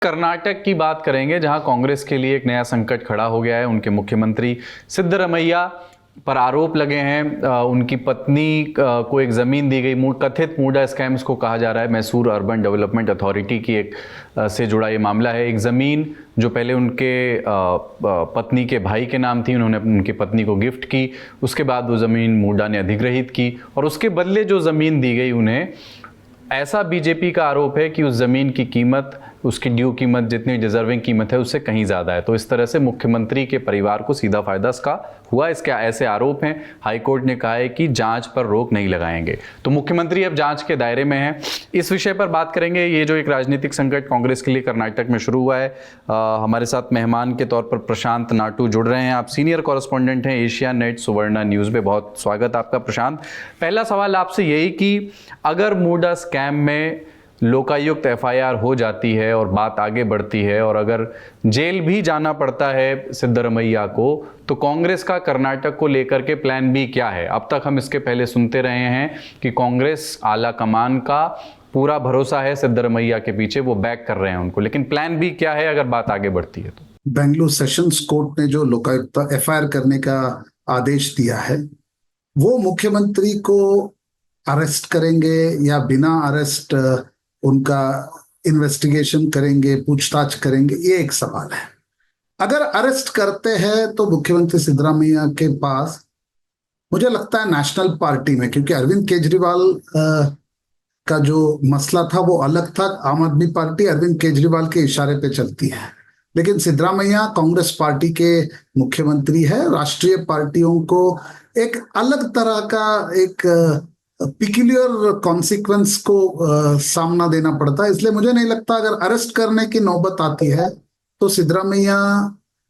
कर्नाटक की बात करेंगे, जहां कांग्रेस के लिए एक नया संकट खड़ा हो गया है। उनके मुख्यमंत्री सिद्धरमैया पर आरोप लगे हैं। उनकी पत्नी को एक ज़मीन दी गई। कथित मूडा स्कैम्स को कहा जा रहा है। मैसूर अर्बन डेवलपमेंट अथॉरिटी की एक से जुड़ा ये मामला है। एक ज़मीन जो पहले उनके पत्नी के भाई के नाम थी, उन्होंने उनकी पत्नी को गिफ्ट की। उसके बाद वो ज़मीन मूडा ने अधिग्रहित की और उसके बदले जो ज़मीन दी गई उन्हें, ऐसा बीजेपी का आरोप है कि उस ज़मीन की कीमत, उसकी ड्यू कीमत, जितनी डिजर्विंग कीमत है उससे कहीं ज़्यादा है। तो इस तरह से मुख्यमंत्री के परिवार को सीधा फायदा इसका हुआ। इसके ऐसे आरोप हैं। हाईकोर्ट ने कहा है कि जांच पर रोक नहीं लगाएंगे। तो मुख्यमंत्री अब जांच के दायरे में हैं। इस विषय पर बात करेंगे। ये जो एक राजनीतिक संकट कांग्रेस के लिए कर्नाटक में शुरू हुआ है, हमारे साथ मेहमान के तौर पर प्रशांत नाटू जुड़ रहे हैं। आप सीनियर कॉरेस्पॉन्डेंट हैं एशिया नेट सुवर्णा न्यूज़ में। बहुत स्वागत आपका प्रशांत। पहला सवाल आपसे यही कि अगर मूडा स्कैम में लोकायुक्त एफआईआर हो जाती है और बात आगे बढ़ती है और अगर जेल भी जाना पड़ता है सिद्धरमैया को, तो कांग्रेस का कर्नाटक को लेकर के प्लान बी क्या है? अब तक हम इसके पहले सुनते रहे हैं कि कांग्रेस आला कमान का पूरा भरोसा है सिद्धरमैया के पीछे, वो बैक कर रहे हैं उनको, लेकिन प्लान बी क्या है अगर बात आगे बढ़ती है तो? बेंगलुरु सेशंस कोर्ट ने जो लोकायुक्त एफआईआर करने का आदेश दिया है, वो मुख्यमंत्री को अरेस्ट करेंगे या बिना अरेस्ट उनका इन्वेस्टिगेशन करेंगे, पूछताछ करेंगे, ये एक सवाल है। अगर अरेस्ट करते हैं तो मुख्यमंत्री सिद्धरामैया के पास, मुझे लगता है नेशनल पार्टी में, क्योंकि अरविंद केजरीवाल का जो मसला था वो अलग था। आम आदमी पार्टी अरविंद केजरीवाल के इशारे पे चलती है, लेकिन सिद्धरामैया कांग्रेस पार्टी के मुख्यमंत्री है। राष्ट्रीय पार्टियों को एक अलग तरह का एक पिक्यूलियर कॉन्सिक्वेंस को सामना देना पड़ता है। इसलिए मुझे नहीं लगता अगर अरेस्ट करने की नौबत आती है तो Siddaramaiah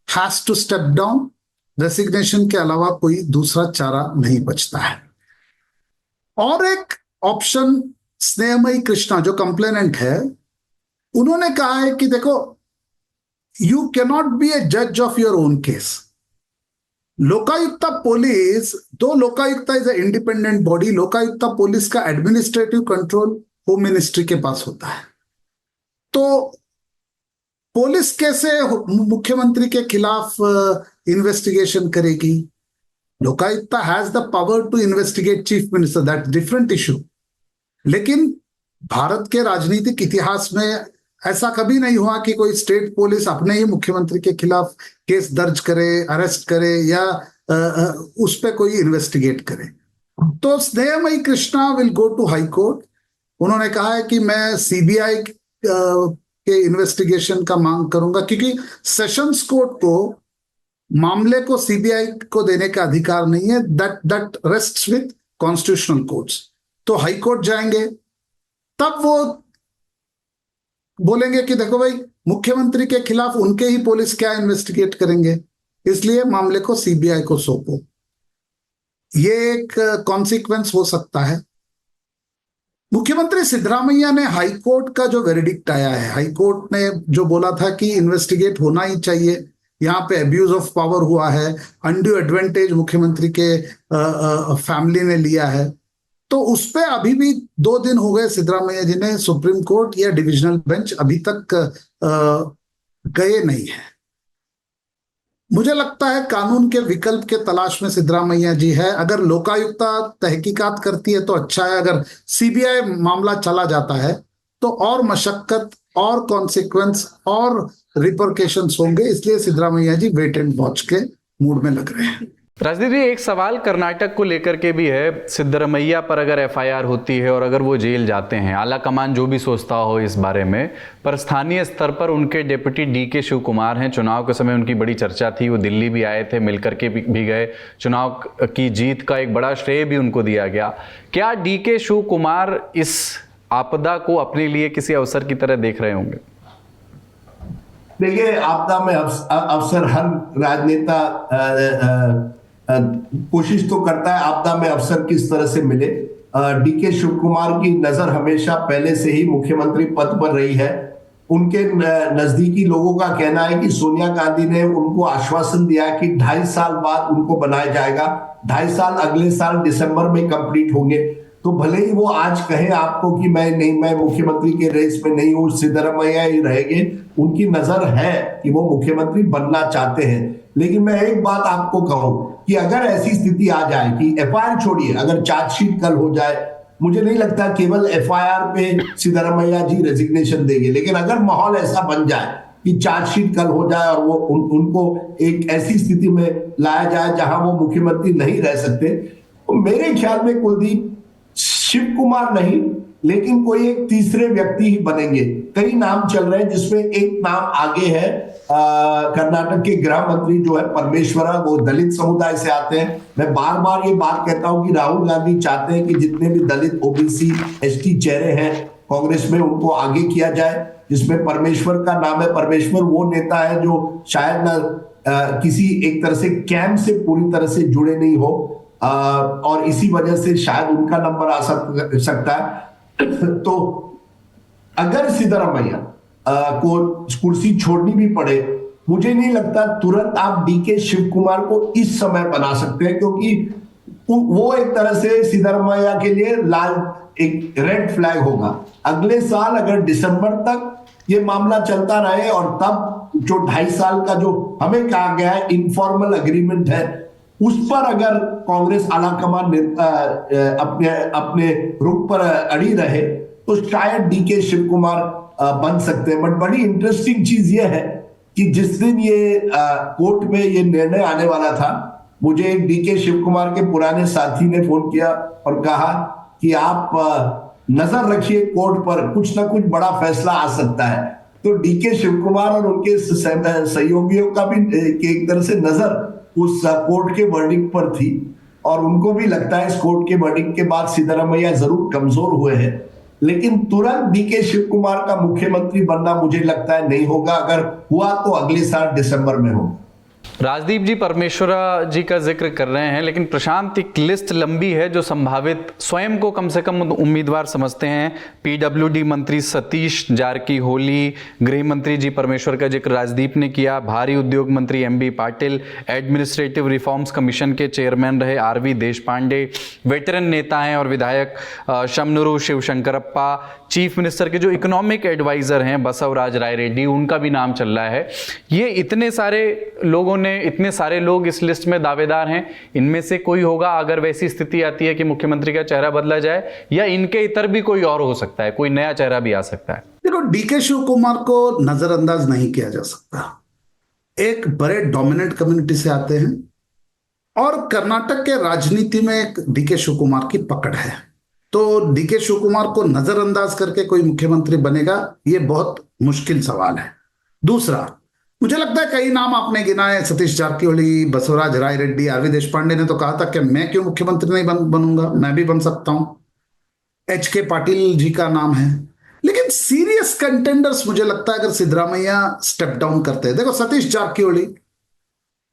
has to step down. Resignation के अलावा कोई दूसरा चारा नहीं बचता है। और एक ऑप्शन, स्नेहमयी कृष्णा जो कंप्लेनेंट है, उन्होंने कहा है कि देखो, यू कैनॉट बी ए जज of your own case. Lokayukta police, though Lokayukta is an independent body, Lokayukta police का एडमिनिस्ट्रेटिव कंट्रोल होम मिनिस्ट्री के पास होता है। तो पुलिस कैसे मुख्यमंत्री के खिलाफ इन्वेस्टिगेशन करेगी? Lokayukta has the power to investigate chief minister, that different issue. लेकिन भारत के राजनीतिक इतिहास में ऐसा कभी नहीं हुआ कि कोई स्टेट पुलिस अपने ही मुख्यमंत्री के खिलाफ केस दर्ज करे, अरेस्ट करे या उस पर कोई इन्वेस्टिगेट करे। तो Snehamayi Krishna will go to high court. उन्होंने कहा है कि मैं सीबीआई के इन्वेस्टिगेशन का मांग करूंगा, क्योंकि सेशंस कोर्ट को मामले को सीबीआई को देने का अधिकार नहीं है। That rests with constitutional courts. तो हाई कोर्ट जाएंगे, तब वो बोलेंगे कि देखो भाई, मुख्यमंत्री के खिलाफ उनके ही पुलिस क्या इन्वेस्टिगेट करेंगे, इसलिए मामले को सीबीआई को सौंपो। ये एक कॉन्सिक्वेंस हो सकता है। मुख्यमंत्री सिद्धरामैया ने हाई कोर्ट का जो वेरिडिक्ट आया है, हाई कोर्ट ने जो बोला था कि इन्वेस्टिगेट होना ही चाहिए, यहाँ पे अब्यूज ऑफ पावर हुआ है, अनड्यू एडवांटेज मुख्यमंत्री के फैमिली ने लिया है, तो उस पे अभी भी 2 दिन हो गए सिद्धरामैया जी ने सुप्रीम कोर्ट या डिविजनल बेंच अभी तक गए नहीं है। मुझे लगता है कानून के विकल्प के तलाश में सिद्धरामैया जी है। अगर लोकायुक्ता तहकीकात करती है तो अच्छा है, अगर सीबीआई मामला चला जाता है तो और मशक्कत और कॉन्सिक्वेंस और रिपरकेशंस होंगे। इसलिए सिद्धरामैया जी वेट एंड वॉच के मूड में लग रहे हैं। राजदीप जी, एक सवाल कर्नाटक को लेकर के भी है। सिद्धरमैया पर अगर एफआईआर होती है और अगर वो जेल जाते हैं, आला कमान जो भी सोचता हो इस बारे में, पर स्थानीय स्तर पर उनके डिप्टी डीके शिव कुमार हैं। चुनाव के समय उनकी बड़ी चर्चा थी, वो दिल्ली भी आए थे, मिलकर के भी गए। चुनाव की जीत का एक बड़ा श्रेय भी उनको दिया गया। क्या डीके शिव कुमार इस आपदा को अपने लिए किसी अवसर की तरह देख रहे होंगे? देखिए, आपदा में अवसर हर राजनेता कोशिश तो करता है आपदा में अवसर किस तरह से मिले। डीके शिव कुमार की नजर हमेशा पहले से ही मुख्यमंत्री पद पर रही है। उनके नजदीकी लोगों का कहना है कि सोनिया गांधी ने उनको आश्वासन दिया कि 2.5 साल बाद उनको बनाया जाएगा। 2.5 साल अगले साल दिसंबर में कंप्लीट होंगे। तो भले ही वो आज कहे आपको कि मैं मुख्यमंत्री के रेस में नहीं हूं, सिद्धरामैया ही रहेंगे, उनकी नजर है कि वो मुख्यमंत्री बनना चाहते हैं। लेकिन मैं एक बात आपको कहूं कि अगर ऐसी स्थिति आ जाए कि एफआईआर छोड़िए, अगर चार्जशीट कल हो जाए, मुझे नहीं लगता केवल एफआईआर पे सिद्धरामैया जी रेजिग्नेशन देंगे, लेकिन अगर माहौल ऐसा बन जाए कि चार्जशीट कल हो जाए और वो उनको एक ऐसी स्थिति में लाया जाए जहां वो मुख्यमंत्री नहीं रह सकते, तो मेरे ख्याल में कुलदीप शिव कुमार नहीं, लेकिन कोई एक तीसरे व्यक्ति ही बनेंगे। कई नाम चल रहे हैं जिसमें एक नाम आगे है, कर्नाटक के गृह मंत्री जो है परमेश्वरा, वो दलित समुदाय से आते हैं। मैं बार बार ये बात कहता हूं कि राहुल गांधी चाहते हैं कि जितने भी दलित, ओबीसी, एसटी चेहरे हैं कांग्रेस में, उनको आगे किया जाए, जिसमें परमेश्वर का नाम है। परमेश्वर वो नेता है जो शायद न किसी एक तरह से कैंप से पूरी तरह से जुड़े नहीं हो, और इसी वजह से शायद उनका नंबर आ सकता है। तो अगर सिद्धरामैया को कुर्सी छोड़नी भी पड़े, मुझे नहीं लगता तुरंत आप डीके शिव कुमार को इस समय बना सकते हैं, क्योंकि वो एक तरह से सिद्धरामैया के लिए लाल एक रेड फ्लैग होगा। अगले साल अगर दिसंबर तक ये मामला चलता रहे और तब जो 2.5 साल का जो हमें कहा गया है इनफॉर्मल एग्रीमेंट है, उस पर अगर कांग्रेस आलाकमान अपने रुख पर अड़ी रहे, तो शायद डीके शिव कुमार बन सकते हैं। बट बड़ी इंटरेस्टिंग चीज ये है कि जिस दिन ये कोर्ट में ये निर्णय आने वाला था, मुझे एक डीके शिव कुमार के पुराने साथी ने फोन किया और कहा कि आप नजर रखिए कोर्ट पर, कुछ ना कुछ बड़ा फैसला आ सकता है। तो डीके शिव कुमार और उनके सहयोगियों का भी एक तरह से नजर उस कोर्ट के वर्डिक्ट पर थी, और उनको भी लगता है इस कोर्ट के वर्डिक्ट के बाद सिद्धरामैया जरूर कमजोर हुए हैं। लेकिन तुरंत डीके शिव कुमार का मुख्यमंत्री बनना मुझे लगता है नहीं होगा, अगर हुआ तो अगले साल दिसंबर में हो। राजदीप जी परमेश्वरा जी का जिक्र कर रहे हैं, लेकिन प्रशांत एक लिस्ट लंबी है जो संभावित स्वयं को कम से कम उम्मीदवार समझते हैं। पीडब्ल्यूडी मंत्री सतीश जारकीहोली, गृह मंत्री जी परमेश्वर का जिक्र राजदीप ने किया, भारी उद्योग मंत्री MB Patil, administrative reforms commission के चेयरमैन रहे आरवी देशपांडे, वेटरन नेता हैं और विधायक शमनुरु शिवशंकरप्पा, चीफ मिनिस्टर के जो इकोनॉमिक एडवाइजर हैं बसवराज राय रेड्डी, उनका भी नाम चल रहा है। ये इतने सारे लोग इस लिस्ट में दावेदार हैं, इनमें से कोई होगा अगर वैसी स्थिति आती है कि मुख्यमंत्री का चेहरा बदला जाए, या इनके इतर भी कोई और हो सकता है, कोई नया चेहरा भी आ सकता है? देखो, डीके शिव कुमार को नजरअंदाज नहीं किया जा सकता। एक बड़े डोमिनेंट कम्युनिटी से आते हैं और कर्नाटक के राजनीति में डीके शिव कुमार की पकड़ है, तो डीके शिव कुमार को नजरअंदाज करके कोई मुख्यमंत्री बनेगा, ये बहुत मुश्किल सवाल है। दूसरा, मुझे लगता है कई नाम आपने गिनाए, सतीश जारकीहोली, बसवराज राय रेड्डी, आरवी देशपांडे ने तो कहा था कि मैं क्यों मुख्यमंत्री नहीं बनूंगा, मैं भी बन सकता हूं। एचके पाटिल जी का नाम है। लेकिन सीरियस कंटेंडर्स मुझे लगता है अगर सिद्धरामैया स्टेप डाउन करते हैं, देखो सतीश जारकीहोली,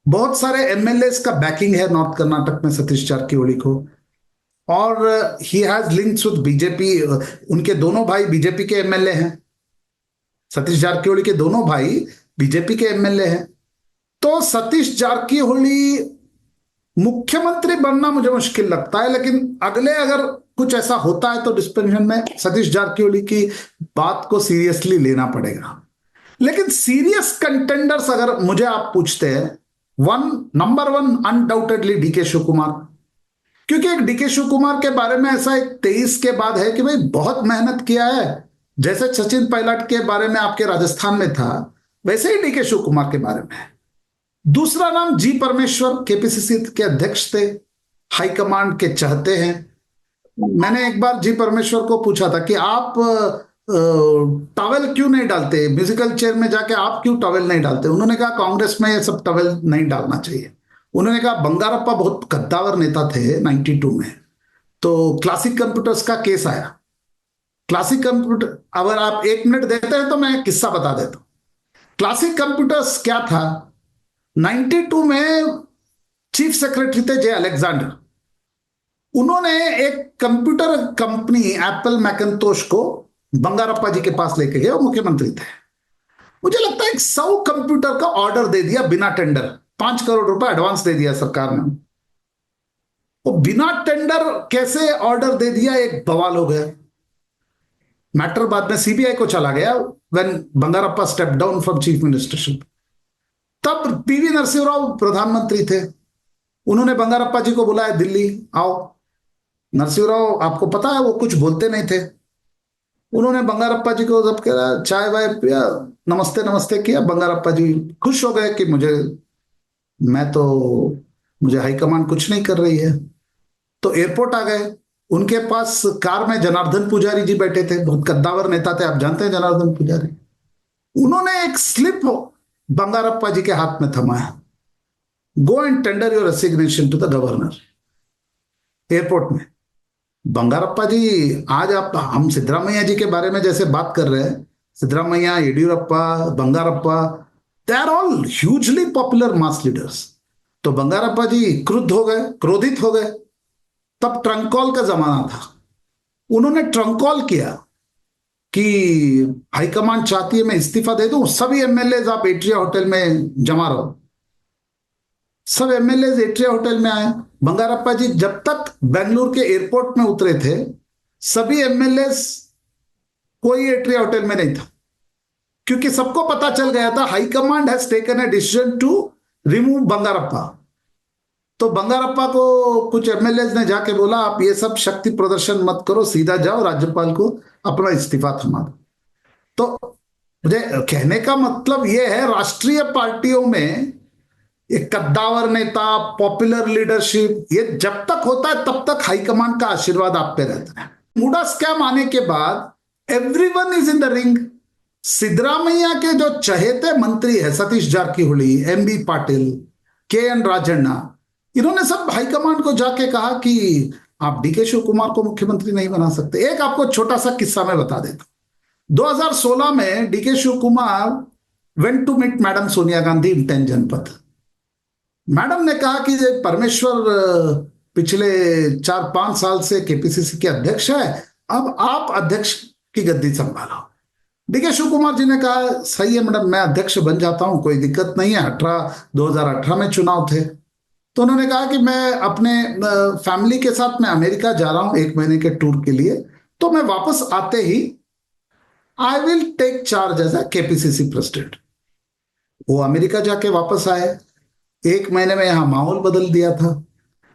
बहुत सारे एमएलए का बैकिंग है नॉर्थ कर्नाटक में सतीश जारकीहोली को, और he has links with BJP. उनके दोनों भाई बीजेपी के एमएलए हैं, सतीश जारकीहोली के दोनों भाई बीजेपी के एमएलए हैं। तो सतीश जारकीहोली मुख्यमंत्री बनना मुझे मुश्किल लगता है, लेकिन अगर कुछ ऐसा होता है तो डिस्पेंशन में सतीश जारकीहोली की बात को सीरियसली लेना पड़ेगा। लेकिन सीरियस कंटेंडर्स अगर मुझे आप पूछते हैं, number one undoubtedly DK Shiva Kumar, क्योंकि एक डीके शिव कुमार के बारे में ऐसा एक 23 के बाद है कि भाई बहुत मेहनत किया है, जैसे सचिन पायलट के बारे में आपके राजस्थान में था, वैसे ही डीके शिव कुमार के बारे में है। दूसरा नाम जी परमेश्वर, केपीसीसी के अध्यक्ष थे, हाईकमांड के चाहते हैं। मैंने एक बार जी परमेश्वर को पूछा था कि आप टॉवेल क्यों नहीं डालते, म्यूजिकल चेयर में जाके आप क्यों टॉवेल नहीं डालते? उन्होंने कहा कांग्रेस में ये सब टॉवेल नहीं डालना चाहिए। उन्होंने कहा बंगारप्पा बहुत कद्दावर नेता थे 92 में, तो क्लासिक कंप्यूटर्स का केस आया। क्लासिक कंप्यूटर, अगर आप 1 मिनट देते हैं तो मैं किस्सा बता देता हूं। क्लासिक कंप्यूटर्स क्या था, 92 में चीफ सेक्रेटरी थे जे अलेक्जेंडर। उन्होंने एक कंप्यूटर कंपनी एप्पल मैकिंटोश को बंगारप्पा जी के पास लेके गए, वो मुख्यमंत्री थे। मुझे लगता है 100 कंप्यूटर का ऑर्डर दे दिया बिना टेंडर, 5 करोड़ रुपए एडवांस दे दिया सरकार ने। वो बिना टेंडर कैसे ऑर्डर दे दिया, एक बवाल हो गया। मैटर बाद में सीबीआई को चला गया when Bangarappa step down from chief ministership. तब पीवी नरसिंह राव प्रधानमंत्री थे, उन्होंने बंगारप्पा जी को बुलाया दिल्ली, आओ। नरसिंह राव आपको पता है वो कुछ बोलते नहीं थे, उन्होंने बंगारप्पा जी को जब कहा चाय वाय पिया, नमस्ते नमस्ते किया, बंगारप्पा जी खुश हो गए कि मुझे हाईकमान कुछ नहीं कर रही है। तो एयरपोर्ट आ गए, उनके पास कार में जनार्दन पुजारी जी बैठे थे, बहुत कद्दावर नेता थे, आप जानते हैं जनार्दन पुजारी। उन्होंने एक स्लिप बंगारप्पा जी के हाथ में थमाया, go and tender your resignation to the governor, airport में। बंगारप्पा जी, आज हम सिद्धरामैया जी के बारे में जैसे बात कर रहे हैं, Siddaramaiah, Yediyurappa, Bangarappa, they are all hugely popular mass leaders. तो बंगारप्पा जी क्रुद्ध हो गए, क्रोधित हो गए। तब ट्रंक कॉल का जमाना था, उन्होंने ट्रंक कॉल किया कि हाईकमान चाहती है मैं इस्तीफा दे दूं, सभी एमएलए आप एट्रिया होटल में जमा रहो। सब एमएलए एट्रिया होटल में आए। बंगारप्पा जी जब तक बेंगलुरु के एयरपोर्ट में उतरे थे, सभी एमएलए, कोई एट्रिया होटल में नहीं था, क्योंकि सबको पता चल गया था high command has taken a decision to remove Bangarappa. तो बंगारप्पा को कुछ एमएलए ने जाके बोला आप ये सब शक्ति प्रदर्शन मत करो, सीधा जाओ राज्यपाल को अपना इस्तीफा थमा दो। तो मुझे कहने का मतलब यह है, राष्ट्रीय पार्टियों में एक कद्दावर नेता, पॉपुलर लीडरशिप, ये जब तक होता है तब तक हाईकमान का आशीर्वाद आप पे रहता है। मूडा स्कैम आने के बाद everyone is in the ring. Siddaramaiah के जो चहेते मंत्री है, सतीश जारकीहोली, एमबी पाटिल, केएन राजन्ना, इन्होंने सब हाईकमान को जाके कहा कि आप डीके शिव कुमार को मुख्यमंत्री नहीं बना सकते। एक आपको छोटा सा किस्सा मैं बता देता हूं। 2016 में DK Shiva Kumar went to meet madam Sonia Gandhi in 10 Janpath. Madam ने कहा कि परमेश्वर पिछले 4-5 साल से केपीसीसी के अध्यक्ष है, अब आप अध्यक्ष की गद्दी संभालो। डीके शिव कुमार जी ने कहा सही है मैडम, मैं अध्यक्ष बन जाता हूं, कोई दिक्कत नहीं है। 2018 में चुनाव थे, तो उन्होंने कहा कि मैं अपने फैमिली के साथ मैं अमेरिका जा रहा हूं 1 महीने के टूर के लिए, तो मैं वापस आते ही I will take charge as a KPCC president. वो अमेरिका जाके वापस आए, 1 महीने में यहां माहौल बदल दिया था।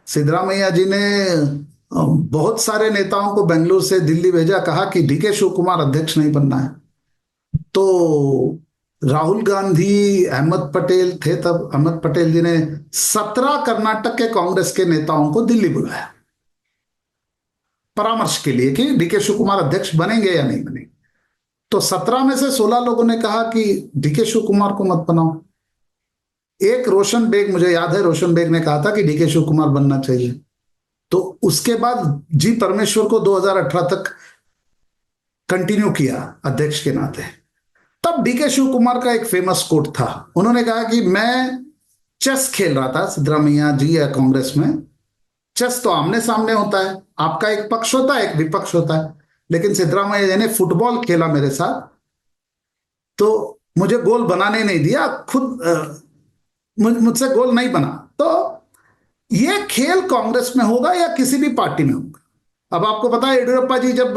सिद्धरामैया जी ने बहुत सारे नेताओं को बेंगलुरु से दिल्ली भेजा, कहा कि डीके शिव कुमार अध्यक्ष नहीं बनना है। तो राहुल गांधी, अहमद पटेल थे तब, अहमद पटेल जी ने 17 कर्नाटक के कांग्रेस के नेताओं को दिल्ली बुलाया परामर्श के लिए कि डीके शिव कुमार अध्यक्ष बनेंगे या नहीं बनेंगे। तो 17 में से 16 लोगों ने कहा कि डीके शिव कुमार को मत बनाओ। एक रोशन बेग, मुझे याद है, रोशन बेग ने कहा था कि डीके शिव कुमार बनना चाहिए। तो उसके बाद जी परमेश्वर को 2018 तक कंटिन्यू किया अध्यक्ष के नाते। तब डीके शिव कुमार का एक फेमस कोट था, उन्होंने कहा कि मैं चेस खेल रहा था, सिद्धरामैया जी या कांग्रेस में चेस तो आमने सामने होता है, आपका एक पक्ष होता है, एक विपक्ष होता है, लेकिन सिद्धरामैया जी ने फुटबॉल खेला मेरे साथ, तो मुझे गोल बनाने नहीं दिया, खुद मुझसे गोल नहीं बना। तो ये खेल कांग्रेस में होगा या किसी भी पार्टी में होगा। अब आपको पता है येडियुरप्पा जी जब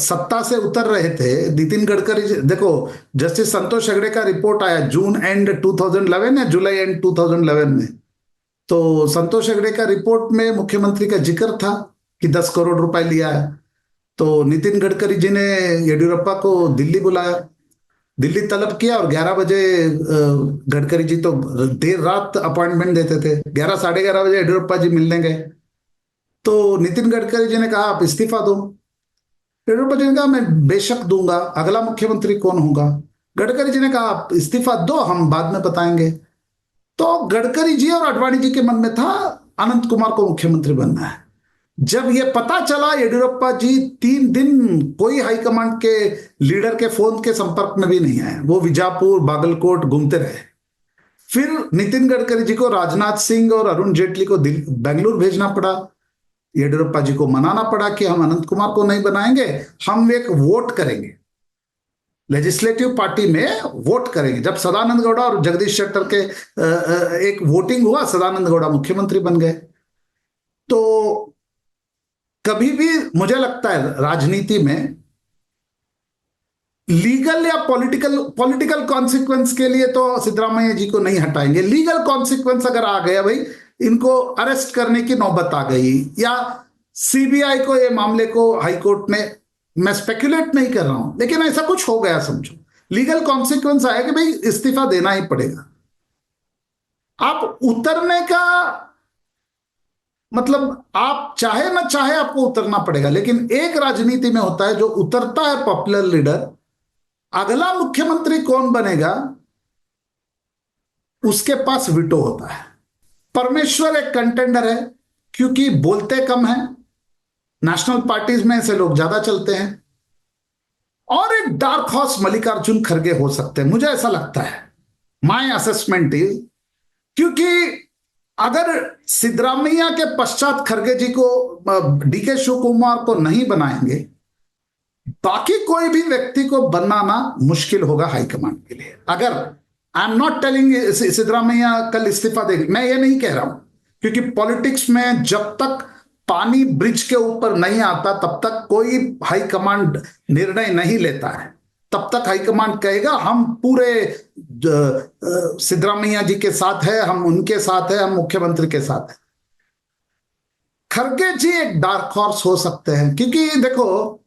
सत्ता से उतर रहे थे, नितिन गडकरी, देखो जस्टिस संतोष हेगड़े का रिपोर्ट आया जून एंड 2011 या जुलाई एंड 2011 में, तो संतोष हेगड़े का रिपोर्ट में मुख्यमंत्री का जिक्र था कि 10 करोड़ रुपए लिया है। तो नितिन गडकरी जी ने येडियुरप्पा को दिल्ली बुलाया, दिल्ली तलब किया, और 11 बजे गडकरी जी तो देर रात अपॉइंटमेंट देते थे, 11, 11:30 बजे येडियुरप्पा जी मिलने गए। तो नितिन गडकरी जी ने कहा आप इस्तीफा दो। येडियुरप्पा जी ने कहा मैं बेशक दूंगा, अगला मुख्यमंत्री कौन होगा। गडकरी जी ने कहा आप इस्तीफा दो, हम बाद में बताएंगे। तो गडकरी जी और आडवाणी जी के मन में था अनंत कुमार को मुख्यमंत्री बनना है। जब ये पता चला, येडियुरप्पा जी 3 दिन कोई हाईकमांड के लीडर के फोन के संपर्क में भी नहीं आए, वो विजापुर, बागलकोट घूमते रहे। फिर नितिन गडकरी जी को राजनाथ सिंह और अरुण जेटली को बेंगलुरु भेजना पड़ा, येडियुरप्पा जी को मनाना पड़ा कि हम अनंत कुमार को नहीं बनाएंगे, हम एक वोट करेंगे, लेजिस्लेटिव पार्टी में वोट करेंगे। जब सदानंद गौड़ा और जगदीश शेट्टर के एक वोटिंग हुआ, सदानंद गौड़ा मुख्यमंत्री बन गए। तो कभी भी मुझे लगता है राजनीति में लीगल या पॉलिटिकल कॉन्सिक्वेंस के लिए तो सिद्धरामैया जी को नहीं हटाएंगे। लीगल कॉन्सिक्वेंस अगर आ गया, भाई इनको अरेस्ट करने की नौबत आ गई, या सीबीआई को ये मामले को हाईकोर्ट ने, मैं स्पेकुलेट नहीं कर रहा हूं, लेकिन ऐसा कुछ हो गया, समझो लीगल कॉन्सिक्वेंस आया कि भाई इस्तीफा देना ही पड़ेगा, आप उतरने का मतलब आप चाहे ना चाहे आपको उतरना पड़ेगा। लेकिन एक राजनीति में होता है, जो उतरता है पॉपुलर लीडर, अगला मुख्यमंत्री कौन बनेगा उसके पास विटो होता है। परमेश्वर एक कंटेंडर है क्योंकि बोलते कम है, नेशनल पार्टीज में ऐसे लोग ज्यादा चलते हैं, और एक डार्क हॉर्स मल्लिकार्जुन खड़गे हो सकते हैं, मुझे ऐसा लगता है। माय असेसमेंट इज, क्योंकि अगर सिद्धरामैया के पश्चात खड़गे जी को, डीके शिव कुमार को नहीं बनाएंगे, बाकी कोई भी व्यक्ति को बनाना मुश्किल होगा हाईकमांड के लिए। अगर I am not telling Siddaramaiah कल इस्तीफा देगी, मैं ये नहीं कह रहा हूं, क्योंकि पॉलिटिक्स में जब तक पानी ब्रिज के ऊपर नहीं आता तब तक कोई हाईकमांड निर्णय नहीं लेता है। तब तक हाईकमांड कहेगा हम पूरे सिद्धरामैया जी के साथ है, हम उनके साथ है, हम मुख्यमंत्री के साथ है। खड़गे जी एक डार्क हॉर्स हो सकते हैं, क्योंकि देखो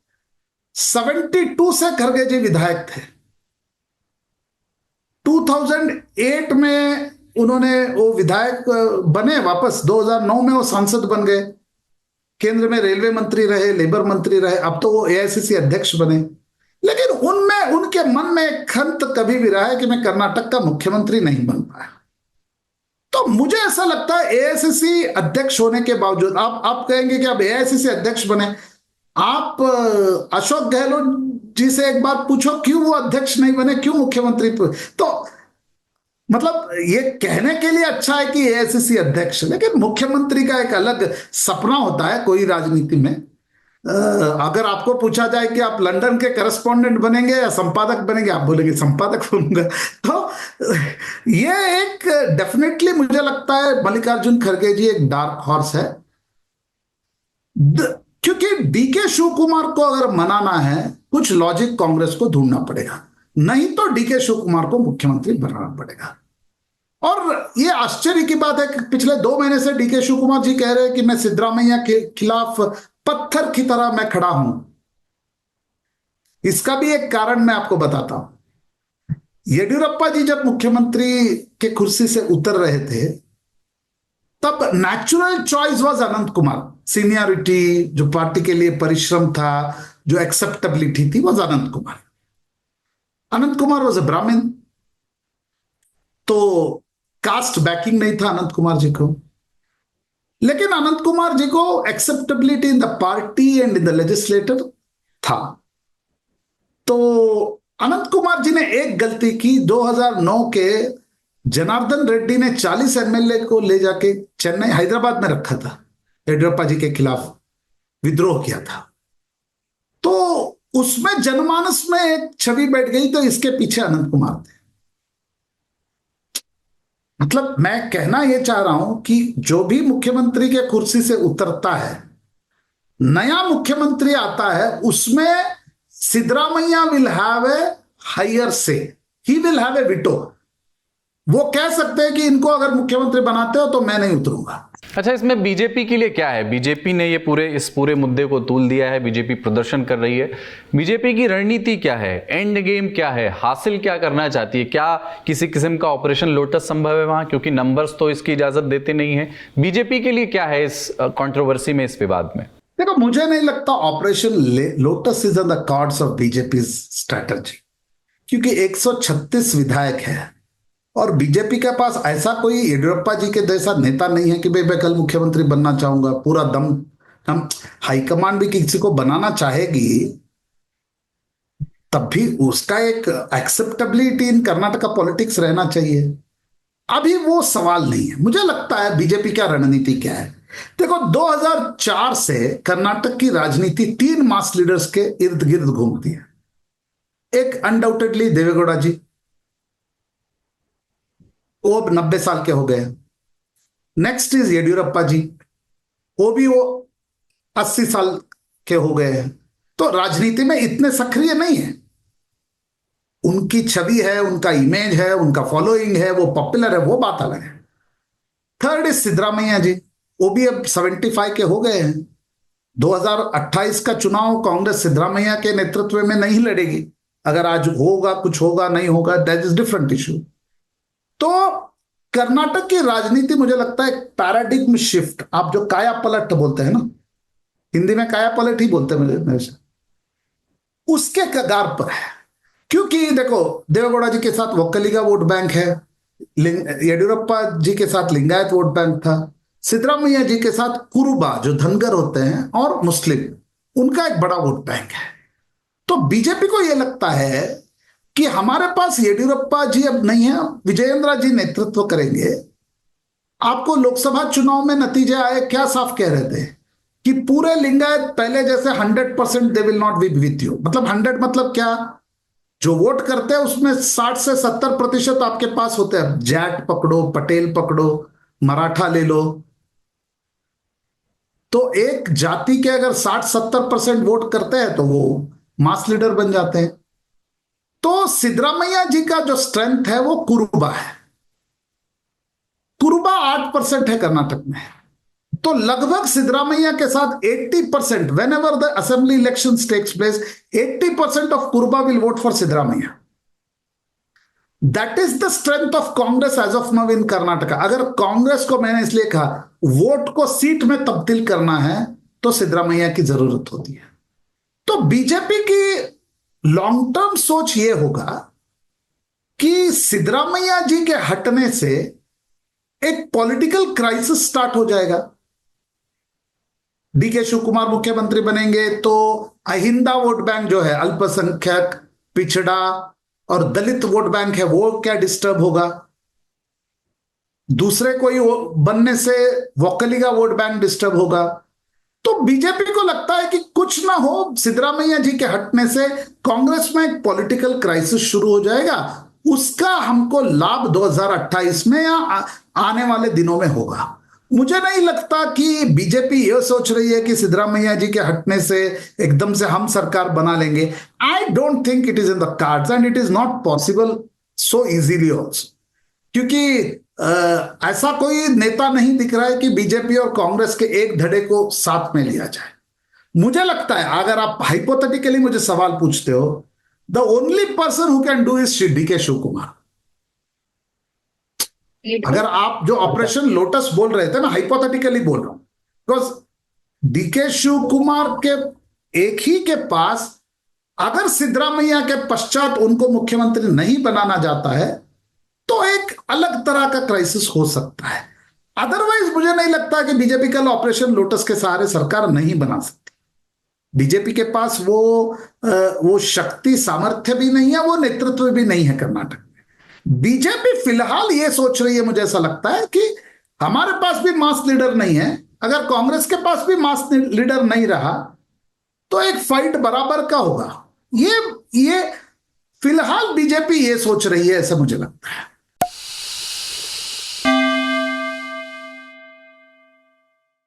72 से खड़गे जी विधायक थे, 2008 में उन्होंने वो विधायक बने, वापस 2009 में वो सांसद बन गए, केंद्र में रेलवे मंत्री रहे, लेबर मंत्री रहे, अब तो वो एआईसीसी अध्यक्ष बने। लेकिन उनमें, उनके मन में एक खंत कभी भी रहा है कि मैं कर्नाटक का मुख्यमंत्री नहीं बन पाया। तो मुझे ऐसा लगता है एआईसीसी अध्यक्ष होने के बावजूद, आप कहेंगे कि अब एआईसीसी अध्यक्ष बने, आप अशोक गहलोत जी से एक बार पूछो क्यों वो अध्यक्ष नहीं बने, क्यों मुख्यमंत्री। तो मतलब ये कहने के लिए अच्छा है कि एआईसीसी अध्यक्ष, लेकिन मुख्यमंत्री का एक अलग सपना होता है कोई राजनीति में। अगर आपको पूछा जाए कि आप लंदन के करस्पॉन्डेंट बनेंगे या संपादक बनेंगे, आप बोलेंगे संपादक बनूंगा। तो ये एक डेफिनेटली मुझे लगता है मल्लिकार्जुन खड़गे जी एक डार्क हॉर्स है, क्योंकि डीके शिव कुमार को अगर मनाना है, कुछ लॉजिक कांग्रेस को ढूंढना पड़ेगा, नहीं तो डीके शिव कुमार को मुख्यमंत्री बनाना पड़ेगा। और ये आश्चर्य की बात है कि पिछले 2 महीने से डीके शिव कुमार जी कह रहे हैं कि मैं सिद्धरामैया के खिलाफ पत्थर की तरह मैं खड़ा हूं। इसका भी एक कारण मैं आपको बताता हूं। येडियुरप्पा जी जब मुख्यमंत्री के कुर्सी से उतर रहे थे, तब natural choice was Anant Kumar. Seniority, जो पार्टी के लिए परिश्रम था, जो एक्सेप्टेबिलिटी थी, was Anant Kumar. Anant Kumar was a ब्राह्मण, तो कास्ट बैकिंग नहीं था अनंत कुमार जी को, लेकिन अनंत कुमार जी को acceptability in the party and in the legislator था। तो अनंत कुमार जी ने एक गलती की, 2009 के जनार्दन रेड्डी ने 40 एमएलए को ले जाके चेन्नई, हैदराबाद में रखा था, येडियुरप्पा जी के खिलाफ विद्रोह किया था। तो उसमें जनमानस में एक छवि बैठ गई, तो इसके पीछे अनंत कुमार थे। मतलब मैं कहना यह चाह रहा हूं कि जो भी मुख्यमंत्री के कुर्सी से उतरता है, नया मुख्यमंत्री आता है, उसमें Siddaramaiah will have a higher say, he will have ए विटो। वो कह सकते हैं कि इनको अगर मुख्यमंत्री बनाते हो तो मैं नहीं उतरूंगा। अच्छा, इसमें बीजेपी के लिए क्या है? बीजेपी ने ये इस पूरे मुद्दे को तूल दिया है, बीजेपी प्रदर्शन कर रही है। बीजेपी की रणनीति क्या है? एंड गेम क्या है? हासिल क्या करना चाहती है? क्या किसी किस्म का ऑपरेशन लोटस संभव है वहां? क्योंकि नंबर्स तो इसकी इजाजत देते नहीं है। बीजेपी के लिए क्या है इस कंट्रोवर्सी में, इस विवाद में? देखो, मुझे नहीं लगता operation lotus is on the cards of BJP strategy, क्योंकि 136 विधायक है और बीजेपी के पास ऐसा कोई येडियुरप्पा जी के जैसा नेता नहीं है कि भाई मैं कल मुख्यमंत्री बनना चाहूंगा। पूरा दम, हम हाईकमांड भी किसी को बनाना चाहेगी, तब भी उसका एक एक्सेप्टेबिलिटी इन कर्नाटका पॉलिटिक्स रहना चाहिए। अभी वो सवाल नहीं है। मुझे लगता है बीजेपी का रणनीति क्या है। देखो, 2004 से कर्नाटक की राजनीति 3 मास लीडर्स के इर्द गिर्द घूमती है। एक अनडाउटेडली देवेगौड़ा जी, वो अब 90 साल के हो गए। नेक्स्ट इज येडियुरप्पा जी, वो 80 साल के हो गए हैं, तो राजनीति में इतने सक्रिय नहीं है। उनकी छवि है, उनका इमेज है, उनका फॉलोइंग है, वो पॉपुलर है, वो बात अलग है। थर्ड इज सिद्धरामैया जी, वो भी अब 75 के हो गए हैं। 2028 का चुनाव कांग्रेस सिद्धरामैया के नेतृत्व में नहीं लड़ेगी। अगर आज होगा, कुछ होगा, नहीं होगा, दैट इज डिफरेंट इशू। तो कर्नाटक की राजनीति मुझे लगता है पैराडिग्म शिफ्ट, आप जो काया पलट बोलते हैं ना, हिंदी में काया पलट ही बोलते हैं मेरे से, उसके कगार पर है। क्योंकि देखो, देवेगौड़ा जी के साथ वोक्कलिगा वोट बैंक है, येडियुरप्पा जी के साथ लिंगायत वोट बैंक था, सिद्धरामैया जी के साथ कुरुबा जो धनगर होते हैं और मुस्लिम, उनका एक बड़ा वोट बैंक है। तो बीजेपी को यह लगता है कि हमारे पास येडियुरप्पा जी अब नहीं है, विजयेंद्र जी नेतृत्व करेंगे। आपको लोकसभा चुनाव में नतीजे आए, क्या साफ कह रहे थे कि पूरे लिंगायत पहले जैसे 100% they will not be with you. मतलब 100 मतलब क्या, जो वोट करते हैं उसमें 60 से 70% आपके पास होते हैं। जाट पकड़ो, पटेल पकड़ो, मराठा ले लो, तो एक जाति के अगर 60-70% वोट करते हैं तो वो मास लीडर बन जाते हैं। तो सिद्धरामैया जी का जो स्ट्रेंथ है वो कुरुबा है। कुरुबा 8% है कर्नाटक में। तो लगभग सिद्धरामैया के साथ 80%, whenever the assembly election takes place, 80% of Kuruba will vote for Siddaramaiah. That is the strength of Congress as of now in Karnataka. अगर कांग्रेस को, मैंने इसलिए कहा, वोट को सीट में तब्दील करना है तो सिद्धरामैया की जरूरत होती है। तो बीजेपी की लॉन्ग टर्म सोच यह होगा कि सिद्धरामैया जी के हटने से एक पॉलिटिकल क्राइसिस स्टार्ट हो जाएगा। डीके शिव कुमार मुख्यमंत्री बनेंगे तो अहिंदा वोट बैंक जो है, अल्पसंख्यक, पिछड़ा और दलित वोट बैंक है, वो क्या डिस्टर्ब होगा। दूसरे कोई बनने से वोक्कलिगा वोट बैंक डिस्टर्ब होगा। तो बीजेपी को लगता है कि कुछ ना हो, सिद्धरामैया जी के हटने से कांग्रेस में एक पॉलिटिकल क्राइसिस शुरू हो जाएगा। उसका हमको लाभ 2028 में या आने वाले दिनों में होगा। मुझे नहीं लगता कि बीजेपी यह सोच रही है कि सिद्धरामैया जी के हटने से एकदम से हम सरकार बना लेंगे। I don't think it is in the cards and it is not possible so easily also. क्योंकि ऐसा कोई नेता नहीं दिख रहा है कि बीजेपी और कांग्रेस के एक धड़े को साथ में लिया जाए। मुझे लगता है, अगर आप हाइपोथेटिकली मुझे सवाल पूछते हो, the only person who can do is DK Shiva Kumar. अगर आप जो ऑपरेशन लोटस बोल रहे थे, मैं हाइपोथेटिकली बोल रहा हूं, बिकॉज डीके शिव कुमार के एक ही के पास, अगर सिद्धरामैया के पश्चात उनको मुख्यमंत्री नहीं बनाना जाता है तो एक अलग तरह का क्राइसिस हो सकता है। अदरवाइज मुझे नहीं लगता कि बीजेपी कल ऑपरेशन लोटस के सहारे सरकार नहीं बना सकती। बीजेपी के पास वो शक्ति, सामर्थ्य भी नहीं है, वो नेतृत्व भी नहीं है कर्नाटक में। बीजेपी फिलहाल ये सोच रही है, मुझे ऐसा लगता है कि हमारे पास भी मास लीडर नहीं है। अगर कांग्रेस के पास भी मास लीडर नहीं रहा तो एक फाइट बराबर का होगा। ये फिलहाल बीजेपी ये सोच रही है, ऐसा मुझे लगता है।